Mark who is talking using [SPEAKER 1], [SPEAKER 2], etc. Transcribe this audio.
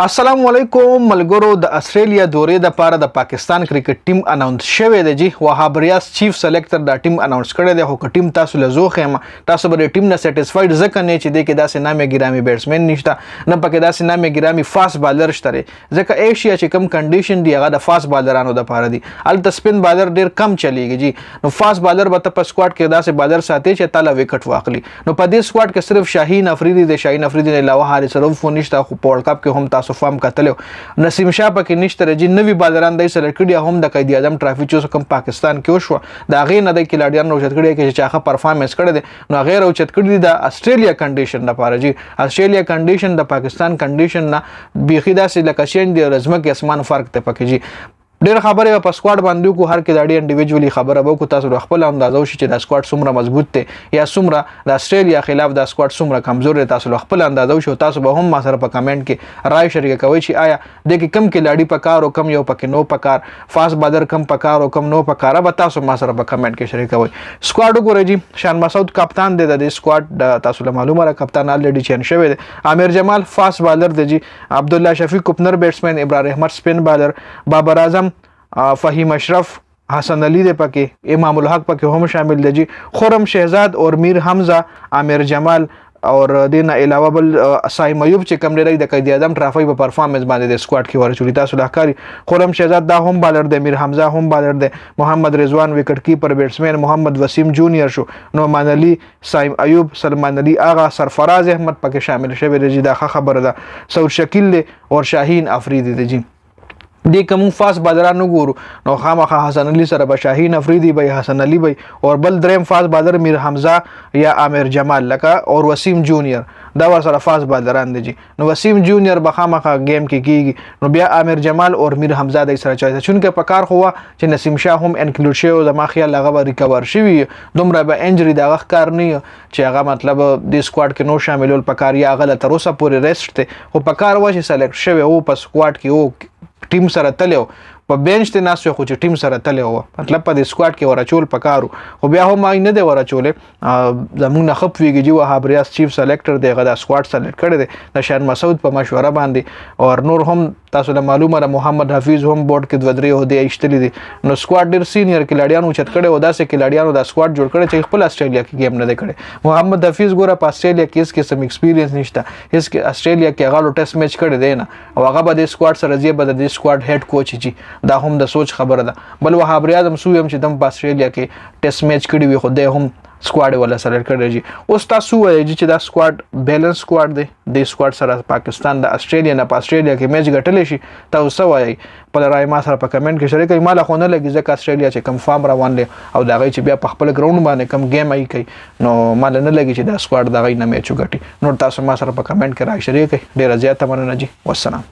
[SPEAKER 1] السلام علیکم ملګرو. د استرالیا دورې د پاره د پاکستان کرکټ ټیم اناونس شوی دی. وهاب ریاض چیف سلیکټر دا ټیم اناونس کړی دی. خو ټیم تاسو له زوخه تاسو به ټیم نه سټیسفاید ځکه نه چې د کې داسې نامه ګرامي بیټسمن نشته، نه پکې داسې نامه ګرامي فاست بالر شته، ځکه ایشیا چې کم کنډیشن دی هغه د فاست بالرانو د پاره دی. الته سپین بالر ډیر کم چلیږي نو فاست بالر به په سکواډ کې داسې بالر ساتي چې تعالی وکټ واخلي. نو په دې سکواډ کې صرف شاهین افریدي د شاهین افریدي نه علاوه حارث رؤف نشته. خو په ورلد کپ کې هم تاسو فهم کتلو نسیم شاه پکې نشته. نوی بالران دای سره کړي هم د قائد اعظم ټرافي چې کوم پاکستان کې وشو دا غي نه د کلاډیان نو چت کړي چې هغه پرفارمنس کړی دی نو غیر او چت کړي د استرالیا کنډیشن لپاره. استرالیا کنډیشن د پاکستان کنډیشن نه بيخي داسې لکه شین دی رزمه کې اسمان فرق ته پکې ډېر خبره په سکواډ باندې کو هر کې د اړ انډیویډوالي خبره به کو تاسو خپل اندازو شي چې د سکواډ څومره مضبوط دی یا څومره د استرالیا خلاف د سکواډ څومره کمزور دی. تاسو خپل اندازو شو تاسو به هم ما سره په کمنټ کې رائے شریک کوئ چې آیا د کې کم کې لاړی پکار او کم یو پکې نو پکار فاست بالر کم پکار او کم نو پکار به تاسو ما سره په کمنټ کې شریک کوئ. سکواډ وګورئ شان مسعود کپتان دی د سکواډ تاسو له معلومه را کپتان الریډي چین شوی دی. عامر جمال فاست بالر دی. عبد الله شفیق کوپنر بیټسمن، ابراهیم احمد سپین بالر، بابر اعظم، فهیم اشرف، حسن علی دے پکې، امام الحق پکې هم شامل دي. خرم شهزاد اور میر حمزه، عامر جمال اور دین علاوه بل سایم ایوب چې کوم لري د قائد اعظم ټرافي په پرفارمنس باندې د سکواډ کې ورچولي. تاسو لهکاري خرم شهزاد دا هم بالر دی، میر حمزه هم بالر دی، محمد رضوان وکټ کیپر بیټسمن، محمد وسیم جونیئر شو، نعمان علی، سایم ایوب، سلمان علی آغا، سرفراز احمد پکې شامل شوی دی. دا خبره ده. سعود شکیل دی اور شاهین افریدی دی. دی کوم فاست بالران وګورو نو خامخا حسن علی سره به شاهین افریدی به حسن علی به اور بل دریم فاست بالر میر حمزه یا عامر جمال لکه اور وسیم جونیئر دا ور سره فاست بالران دي. نو وسیم جونیئر به خامخا گیم کې کیږي نو بیا عامر جمال اور میر حمزه د سره چایته چونکه په کار خو چې نسیم شاه هم انکلود شوی د ما خیال هغه ریکور شوی دومره به انجری دا غخ کار نه چې هغه مطلب د سکواډ کې نو شاملول پکار یا غلط تر اوسه پورې ریسټ ته خو پکار و چې سلیکټ شوی او په سکواډ کې او ټیم سره تلو په بنچ ته ناسو خو چې ټیم سره تلو مطلب په د سکواډ کې ورچول پکارو خو بیا هم نه دی ورچولې زموږ نه خپ ویږي چې وهاب ریاض چیف سلیکټر دی غدا سکواډ سلیکټ کړی دی د شان مسعود په مشوره باندې اور نور هم تاسو له معلومه را محمد حفیظ هم بورډ کې دوه درې هدي ایشتلې دي. نو سکواډ ډیر سینیئر کلاډیانو چت کړي او داسې کلاډیانو د سکواډ جوړ کړي چې خپل استرالیا کې گیم نه دی کړي. محمد حفیظ ګوره په استرالیا کې هیڅ قسم ایکسپیرینس نشته، هیڅ کې استرالیا کې هغه ټیسټ میچ کړی دی نه او هغه به د سکواډ سره زی به د سکواډ هډ کوچ چې دا هم د سوچ خبره ده. بل وهاب ریاض هم سویم چې دم په استرالیا کې ټیسټ میچ کړی وي خو د هم سکواډ ولا سره کړی. اوس تاسو وایي چې دا سکواډ بیلنس سکواډ دی. د سکواډ سره پاکستان د استرالیا نه په استرالیا کې میچ ګټلی شي. تاسو وایي په رائے ما سره په کمنټ کې شریک کړئ. مال خو نه لګي ځکه استرالیا چې کم فارم روان دی او دا غي چې بیا په خپل ګراوند باندې کم گیم ای کوي نو مال نه لګي چې دا سکواډ دا غي نه میچ وګټي. نو تاسو ما سره په کمنټ کې رائے شریک کړئ. ډیر زیاته مننه والسلام.